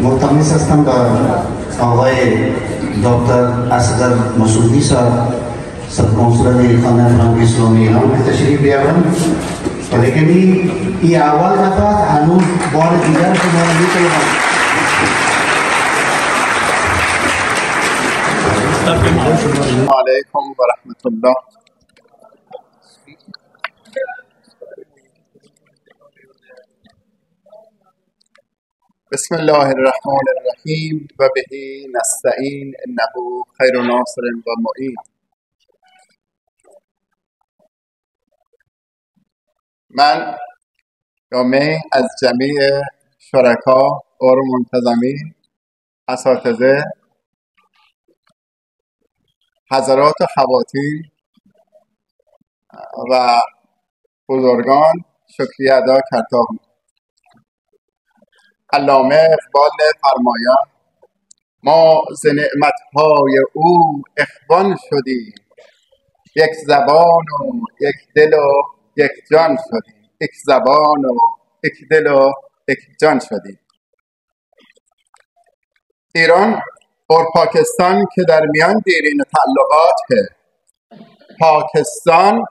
ملتمس هستم به آقای دکتر اصغر مسعودی صاحب سرکنسول خانه فرهنگ اسلامی ایران که تشریف بیارن، ولیکن این اول نفر هنوز بار دیگر شما را می‌طلبم. السلام علیکم و رحمت الله. بسم الله الرحمن الرحیم و بهی نستعین انه خیر ناصر و معین. من جامعه از جمعی شرکا اور منتظمین، اساتذه، حضرات و خواتین و بزرگان شکریه ادا کرده. علامه اقبال فرمایان ما ز نعمتهای او اخوان شدیم، یک زبان و یک دل و یک جان شدیم. یک زبان و یک دل و یک جان شدیم. ایران اور پاکستان که در میان دیرین تعلقات ہے. پاکستان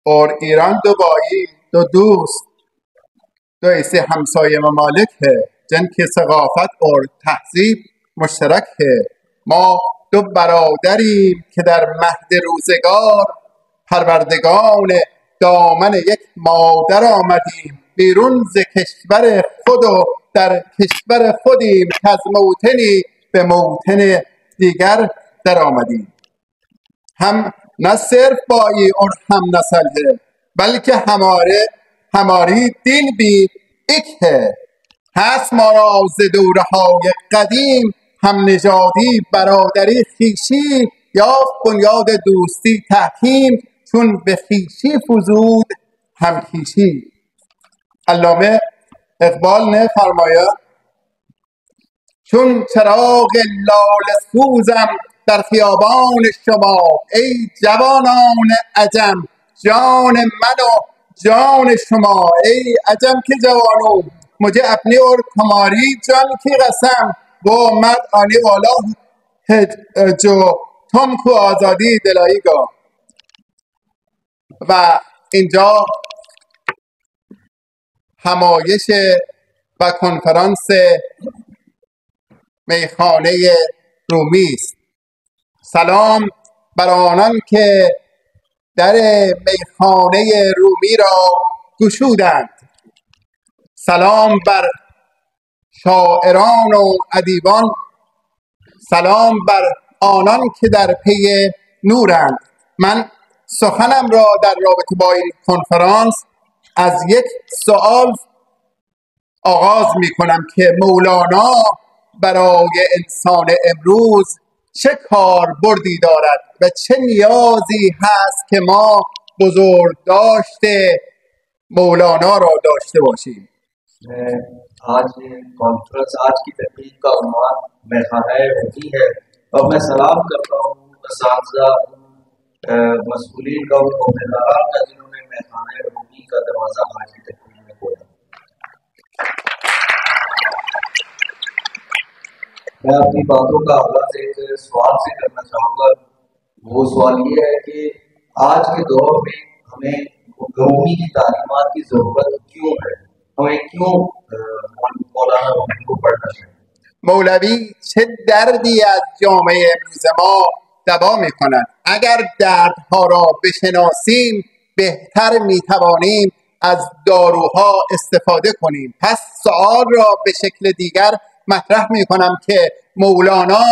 اور ایران دو بایی، دو دوست، دو ایسے ہمسایہ ممالک ہے جن کی ثقافت اور تہذیب مشترک ہے. ما دو برادریم که در مهد روزگار پروردگان دامن یک مادر آمدیم. بیرون ز کشور خود و در کشور خودیم که از موطنی به موطن دیگر در آمدیم. हम न सिर्फ बाई और हम नस्ल है बल्कि हमारी दिल भी एक है. هست ما را ز دوره‌های قدیم هم نژادی برادری خویشی یافت بنیاد دوستی تحکیم چون به خویشی فزود هم خویشی. علامه اقبال نے فرمایا چون چراغ لاله سوزم در خیابان شما ای جوانان عجم جان من و جان شما. ای عجم के जवानों मुझे अपनी और तुम्हारी जान की कसम वो मर्द आने वाला है जो तुमको आज़ादी दिलाएगा. و اینجا همایش و کنفرانس میخانه رومی است. سلام بر آنان که در میخانه رومی را گشودند. سلام بر شاعران و ادیبان. سلام بر آنان که در پی نورند. من سخنم را در رابطه با این کنفرانس از یک سوال آغاز می کنم که مولانا برای انسان امروز چه کاربردی دارد و چه نیازی هست که ما بزرگداشت مولانا را داشته باشیم. आज कॉन्फ्रेंस आज की तकरीर का उन्वान मेहखाना रूमी है और मैं सलाम करता हूँ असातिज़ा मसूलीन का और उम्मीदवार का जिन्होंने मेहखाना रूमी का दरवाज़ा आज की तकरीर में खोला. मैं अपनी बातों का आगाज़ एक सवाल से करना चाहूँगा. वो सवाल ये है कि आज के दौर में हमें रूमी की तालीमात की ज़रूरत क्यों है. हमें क्यों मौलाना रूमी को पढ़ना चाहिए. مولوی چه دردی از جامعه امروز ما دوا می‌کند. اگر دردها را بشناسیم بهتر می‌توانیم از داروها استفاده کنیم. پس سوال را به شکل دیگر مطرح می‌کنم که مولانا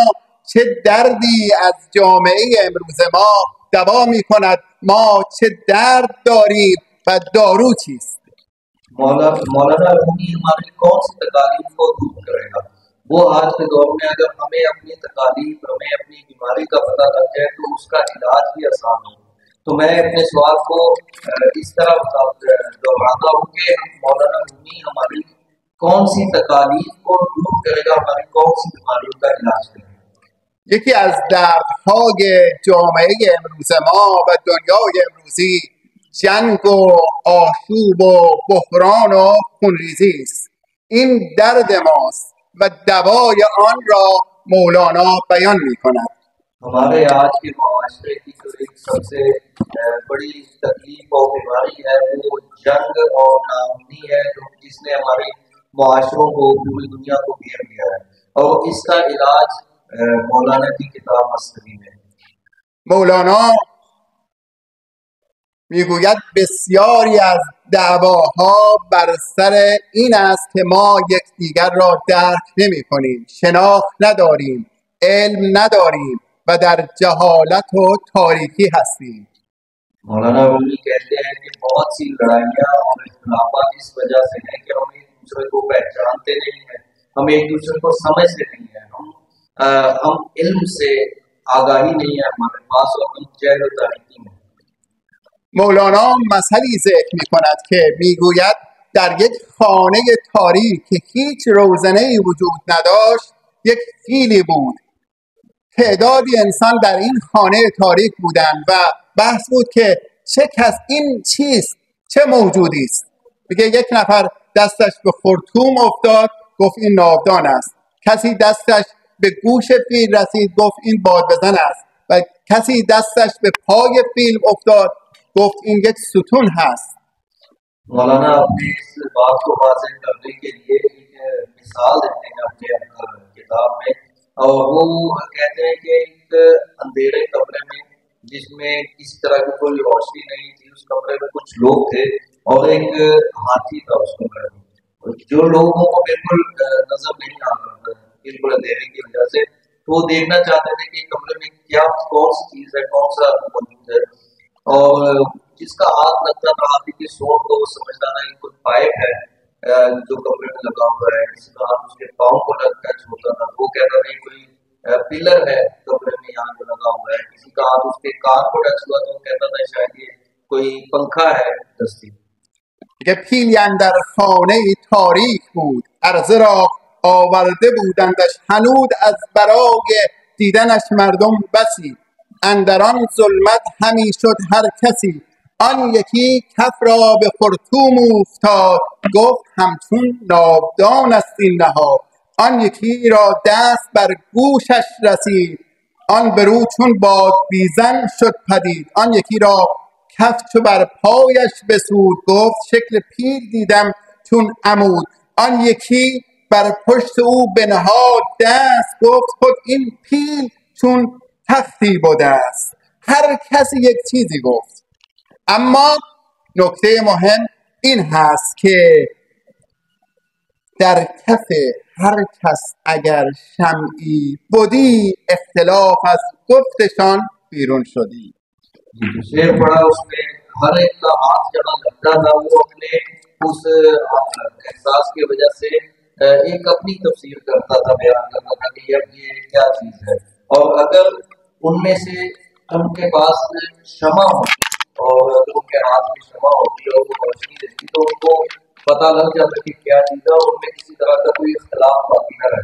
چه دردی از جامعه امروز ما دوا می‌کند. ما چه درد داریم و دارو چیست؟ मौलाना रूमी हमारी कौन सी तकालीफ को दूर करेगा. वो आज के दौर में अगर हमें अपनी तकालीफ हमें अपनी बीमारी का पता लग जाए तो उसका इलाज भी आसान हो. तो मैं अपने सवाल को इस तरह दोहराता हूँ कि मौलाना रूमी हमारी कौन सी तकालीफ को दूर करेगा, हमारी कौन सी बीमारियों का इलाज करेगा. یکی از دردهای جامعه امروز ما و دنیای امروزی جنگ و آشوب و بحران و خونریزی است. این درد ماست و دوای آن را مولانا بیان می کند. हमारे आज के माशरे की जो एक सबसे बड़ी तकलीफ और बीमारी है वो जंग और नाअमनी है जो जिसने हमारे माशरों को पूरी दुनिया को घेर लिया है और इसका इलाज मौलाना की किताब मस्तगी में مولانا میگوید بسیاری از دعواها بر سر این است که ما یکدیگر را درک نمی کنیم، شناخت نداریم، علم نداریم و در جهالت و تاریکی هستیم. मौलाना रूमी कहते हैं कि बहुत सी लड़ाइयाँ और इख्तिलाफात इस वजह से हैं कि हम एक दूसरे को पहचानते नहीं हैं, हम एक दूसरे को समझते नहीं हैं, हम इल्म से आगाही नहीं है हमारे पास और हम जहल و तारीकी में. مولانا مثلی ذکر می کند که میگوید در یک خانه تاریک که هیچ روزنه‌ای وجود نداشت یک فیلی بود. تعدادی انسان در این خانه تاریک بودند و بحث بود که چه کس این چیست، چه موجودی است. میگه یک نفر دستش به خرطوم افتاد گفت این ناودان است، کسی دستش به گوش فیل رسید گفت این بادبزن است و کسی دستش به پای فیل افتاد گفت این یک ستون هست. मौलाना अपने इस बात को वाज़ेह करने के लिए एक मिसाल देते हैं अपने किताब में और वो कहते हैं कि एक अंधेरे कमरे में जिसमें किसी तरह की कोई रोशनी नहीं थी, उस कमरे में कुछ लोग थे और एक हाथी था उस कमरे में, जो लोगों को बिल्कुल नजर नहीं आ रहा था बिल्कुल अंधेरे की वजह से, तो वो देखना चाहते थे कि कमरे में क्या कौन सी चीज है, कौन सा मौजूद है और जिसका हाथ लगता था हाथी की सूंड को वो समझता था कि कोई पाइप है जो कमरे में लगा हुआ है, किसी का हाथ उसके पाँव को टच होता था वो कहता था कोई पिलर है कमरे में यहाँ जो लगा हुआ है, किसी का हाथ उसके कान को टच हुआ तो वो कहता था शायद ये कोई पंखा है दस्ती. که پیلی اندر خانه تاریک بود، عرضه را آورده بودندش هنود از برای دیدنش مردم بسی، اندر آن ظلمت همی شد هر کسی، آن یکی کف را به خرطوم اوفتاد گفت همچون ناودان است این نهاد، آن یکی را دست بر گوشش رسید آن برو چون بادبیزن شد پدید، آن یکی را کف چو بر پایش بسود گفت شکل پیل دیدم چون عمود، آن یکی بر پشت او بنهاد دست گفت خود این پیل چون تختی بوده است. هر کسی یک چیزی گفت، اما نکته مهم این هست که در کف هر کس اگر شمعی بودی اختلاف از گفتشان بیرون شدی. शेर पड़ा उसमें हर एक का हाथ जहाँ लगता था वो अपने उस एहसास की वजह से एक अपनी तफसीर करता था, बयान करता था कि अब ये क्या चीज है, और अगर उनमें से उनके पास क्षमा होती और अगर उनके हाथ में क्षमा होती और वो रोशनी देती तो उनको पता लग जाता कि क्या चीज है और उनमें किसी तरह का कोई इख्तिलाफ बाकी न रहे.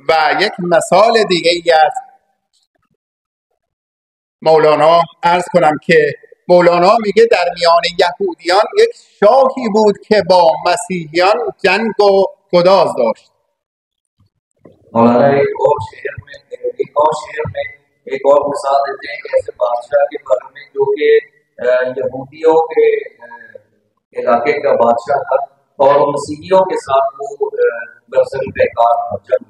و یک مثال دیگه ای از مولانا عرض کنم که مولانا میگه در میان یهودیان یک شاهی بود که با مسیحیان جنگ و گداز داشت. मौलाना एक और शेर में एक और मिसाल देते हैं कि ऐसे बादशाह के बारे में जो कि यहूदियों के इलाके का बादशाह था और मसीहियों के साथ वो दरअसल बेकार था जंग.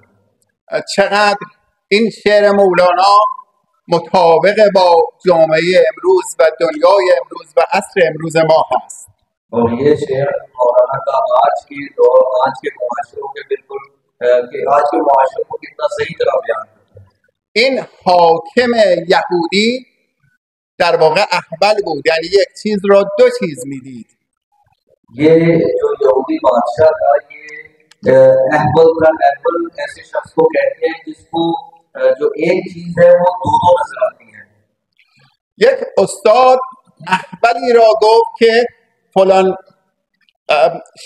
چقدر این شعر مولانا مطابق با جامعه امروز و دنیای امروز و عصر امروز ما هست. और ये शेर मौलाना का आज के दौर आज के मुआशरों के बिल्कुल कि आज के मुआशरों को कितना सही तरह बयान करता है. این حاکم یهودی در واقع احول بود، یعنی یک چیز را دو چیز میدید. ये जो यहूदी बादशाह था ये अहबल ऐसे शख्स को कहते हैं जिसको जो एक चीज है वो दो नजर आती है. یک استاد احولی را گفت که فلان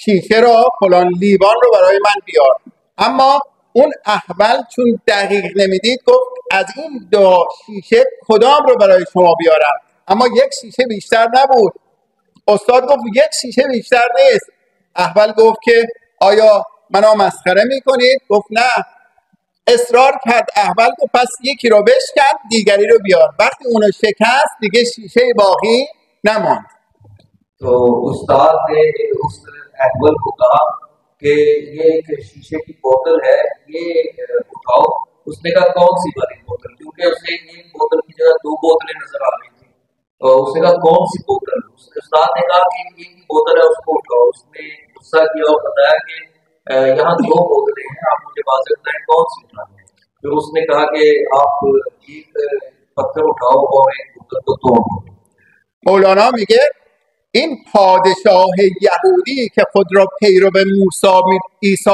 شیشه را فلان لیوان رو برای من بیار، اما اون احول چون دقیق نمیدید گفت از این دو شیشه کدام رو برای شما بیارم، اما یک شیشه بیشتر نبود. استاد گفت یک شیشه بیشتر نیست. احول گفت که آیا منو مسخره میکنید؟ گفت نه. اصرار کرد، اول گفت پس یکی رو بشکن دیگری رو بیار. وقتی اونو شکست دیگه شیشه باقی نماند. तो उस्ताद ने उस अकबर को कहा कि ये एक शीशे की बोतल है, ये उठाओ। उसने कहा कौन सी वाली बोतल, क्योंकि उसे एक बोतल की जगह दो बोतलें नजर आ रही थी। तो उसने कहा कौन सी बोतल। उस्ताद ने कहा कि ये की बोतल है, उसको उठाओ। उसने गुस्सा किया और बताया कि यहाँ दो बोतलें हैं, आप मुझे वाज़ेह बताएं कौन सी उठानी है। फिर उसने कहा कि आप एक पत्थर उठाओ और एक बोतल को तोड़ दो। مولانا میگه این پادشاه یهودی که خود را پیرو عیسی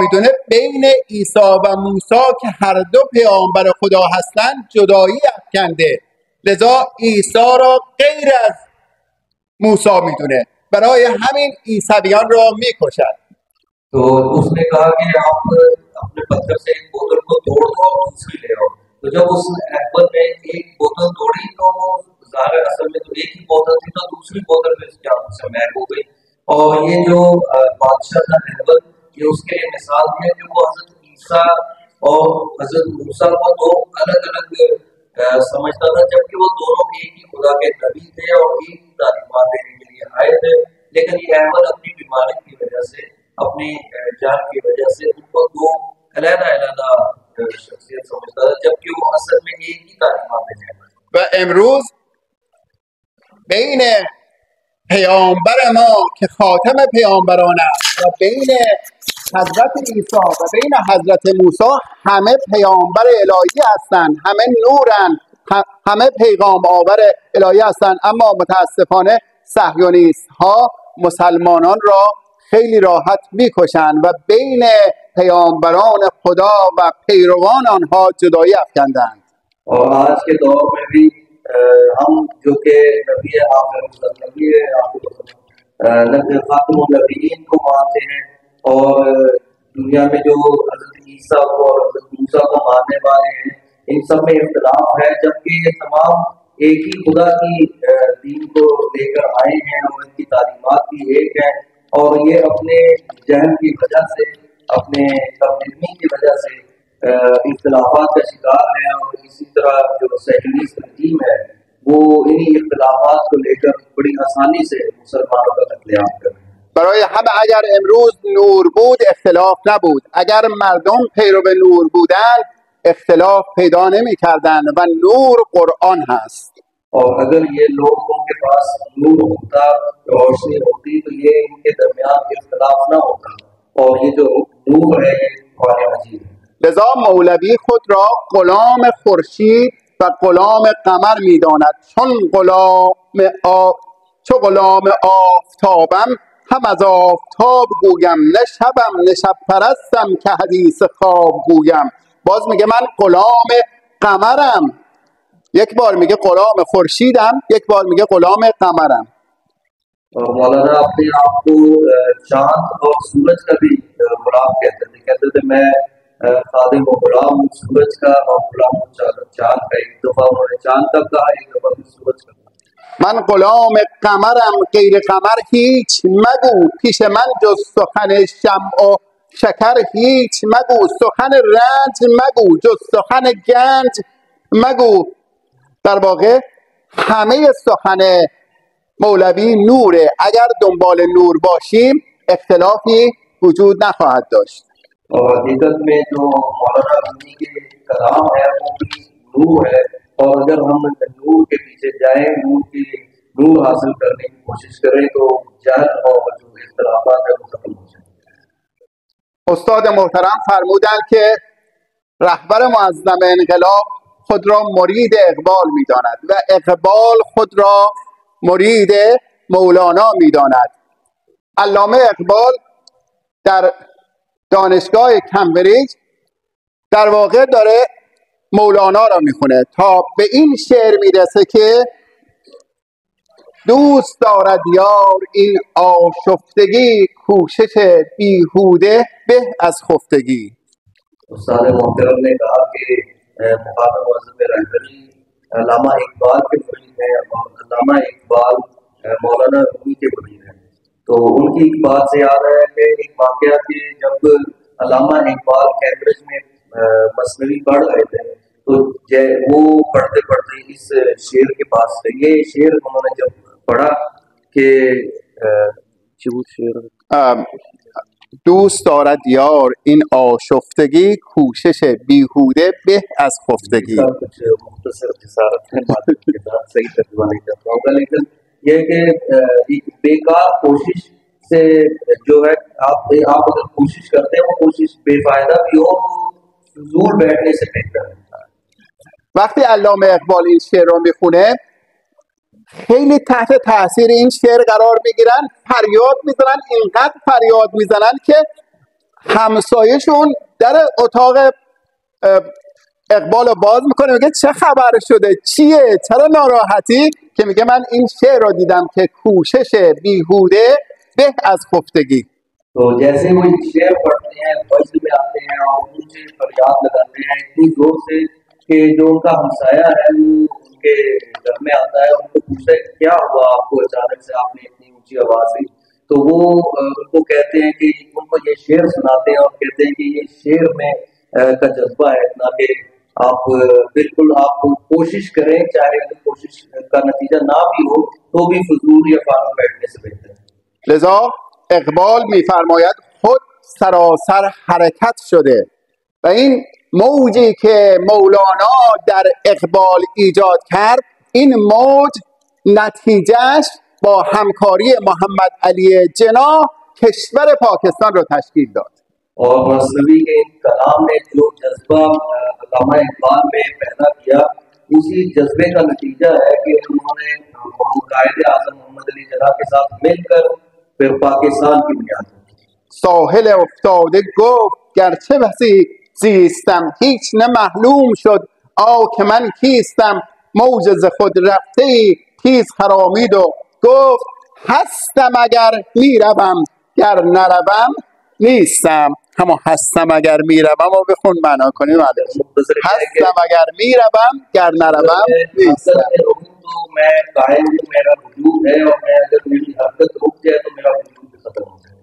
میدونه بین عیسی و موسی که هر دو پیامبر خدا هستند جدایی افکنده، لذا عیسی را غیر از موسی میدونه، برای همین عیسویان را میکشد. तो उसने कहा कि आप अपने पत्थर से एक बोतल को तोड़ दो और दूसरी ले आओ। तो जब उस अकबर ने एक बोतल तोड़ी तो वो ज़ाहिर असल में तो एक ही बोतल थी, तो दूसरी बोतल फिर उसके हाथ से महक हो गई। और ये जो बादशाह था अकबर, ये उसके लिए मिसाल है कि वो हजरत ईसा और हजरत मूसा को दो अलग अलग समझता था, जबकि वो दोनों एक ही खुदा के नबी थे और एक ही तालीमात देने के लिए आए थे। लेकिन ये अकबर अपनी बीमारी की वजह से, अपनी जान की वजह से उनको दो अलग-अलग शख्सियत समझता था, जबकि वो असल में एक ही तालीमात देने वाले। و امروز بین پیامبر ما که خاتم پیامبران است و بین حضرت عیسی و بین حضرت موسی همه پیامبر الهی هستند، همه نورن، همه پیغام آور الهی هستند، اما متاسفانه صهیونیست ها مسلمانان را خیلی راحت میکشند و بین پیامبران خدا و پیروان آنها جدایی افکندند. और आज के दौर में भी हम जो कि नबी खातमुन नबीयीन को मानते हैं और दुनिया में जो हज़रत ईसा को और हज़रत मूसा को मानने वाले हैं, इन सब में इख्तिलाफ है, जबकि ये तमाम एक ही खुदा की दीन को लेकर आए हैं और इनकी तालीमात भी एक है। और ये अपने जहल की वजह से, अपने कमजोरी की वजह से इख्तिलाफात का शिकार है। और इसी तरह जो सेक्युलरिस्ट टीम है वो इन्हीं इख्तिलाफात को लेकर बड़ी आसानी से मुसलमानों का कत्लेआम कर रहे हैं। برای همه اگر امروز نور بود اختلاف نبود، اگر مردم پیرو نور بودند اختلاف پیدا نمی کردند و نور قرآن هست. और अगर ये लोगों के पास नूर होता, रोशनी होती, तो ये इनके दरमियान इख्तिलाफ ना होता। और ये जो नूर है ये कुरान मजीद है। لذا مولوی خود را غلام خورشید و غلام قمر می‌داند، چو غلام آفتابم هم از آفتاب گویم، نه شبم نه شب پرستم که حدیث خواب گویم. باز میگه من غلام قمرم، یک بار میگه غلام خورشیدم، یک بار میگه غلام قمرم. और मौलाना अपने आप को चांद और सूरज का भी गुलाम कहते थे। कहते थे मैं खादिम व गुलाम हूँ सूरज का और गुलाम हूँ चांद का। एक दफा उन्होंने चांद का कहा, एक दफा फिर सूरज का। من غلام قمرم غیر قمر هیچ مگو، پیش من جز سخن شمع و شکر هیچ مگو، سخن رنج مگو جز سخن گنج مگو. در واقع همه سخن مولوی نوره، اگر دنبال نور باشیم اختلافی وجود نخواهد داشت. और हकीकत में जो मौलाना रूमी के कलाम है वो भी नूर है। और अगर हम नूर के पीछे जाएं, नूर हासिल करने की कोशिश करें तो जहल और जो इख्तिलाफात है वो खत्म हो जाए। استاد محترم فرمودند که رهبر معظم انقلاب خود را مرید اقبال می‌داند و اقبال خود را مرید مولانا می‌داند. علامه اقبال در دانشگاه کمبریج در واقع داره مولانا را میخونه تا به این شعر میرسه که دوست دارد یار این آشفتگی، کوشش بیهوده به از خفتگی. उस्ताद मोहतरम ने कहा कि मुकाम मुअज़्ज़म रहबरी अल्लामा इकबाल के मुरीद हैं और अल्लामा इकबाल मौलाना रूमी के मुरीद हैं। तो उनकी एक बात से याद आया कि एक वाकया कि जब अल्लामा इकबाल कैम्ब्रिज में मसनवी पढ़ रहे थे, तो वो पढ़ते पढ़ते इस शेर के पास थे। ये शेर उन्होंने जब पढ़ा कि دوست دارد یار این آشفتگی کوشش بیهوده به از خفتگی. इसका कुछ मुख्तसर जिसारत है, मालूम के साथ सही तर्जुमा नहीं कर पाऊंगा, लेकिन यह कि एक बेकार कोशिश से जो है आप अगर कोशिश करते हैं वो कोशिश बेफायदा भी हो, फजूल बैठने से बेहतर है। وقتی علامه اقبال این شعر رو میخونه خیلی تحت تاثیر این شعر قرار میگیرن، فریاد میزنن، اینقدر فریاد میزنن که همسایه‌شون در اتاق اقبال رو باز میکنه، میگه چه خبر شده، چیه، چرا ناراحتی؟ که میگه من این شعر رو دیدم که کوشش بیهوده به از خفتگی. तो जैसे वो शेर पढ़ते हैं, मस्जिद में आते हैं और ऊंचे फरियाद लगाते हैं इतनी जोर से कि जो उनका हमसाया है वो उनके घर में आता है, उनको पूछता है क्या हुआ आपको, अचानक से आपने इतनी ऊंची आवाज दी। तो वो उनको कहते हैं कि उनको ये शेर सुनाते हैं और कहते हैं कि ये शेर में का जज्बा है इतना कि आप बिल्कुल आप कोशिश करें, चाहे कोशिश का नतीजा ना भी हो तो भी फजूल या फालतू बैठने से बेहतर है। لذا اقبال میفرماید خود سراسر حرکت شده و این موجی که مولانا در اقبال ایجاد کرد، این موج نتیجهش با همکاری محمد علی جناح کشور پاکستان رو تشکیل داد. और मसनवी के इन कलाम ने जो जज्बा अल्लामा इकबाल में पैदा किया, उसी जज्बे का नतीजा है कि उन्होंने कायदे आज़म मोहम्मद अली जिन्ना के साथ मिलकर फिर पाकिस्तान की बुनियाद रखी। ساحل افتاده گفت گرچه وسیع زیستم، هیچ نه معلوم شد که من کیستم، موج ز خود رفته ای تیز خرامید و گفت هستم اگر میروم گر نروم نیستم. همون هستم اگر میروم رو بخون معنا کنیم. هستم اگر میروم گر نروم نیستم. तो मैं कायम हूँ, मेरा वजूद है, और मैं अगर मेरी हरकत रुक जाए तो मेरा वजूद भी खत्म हो जाए।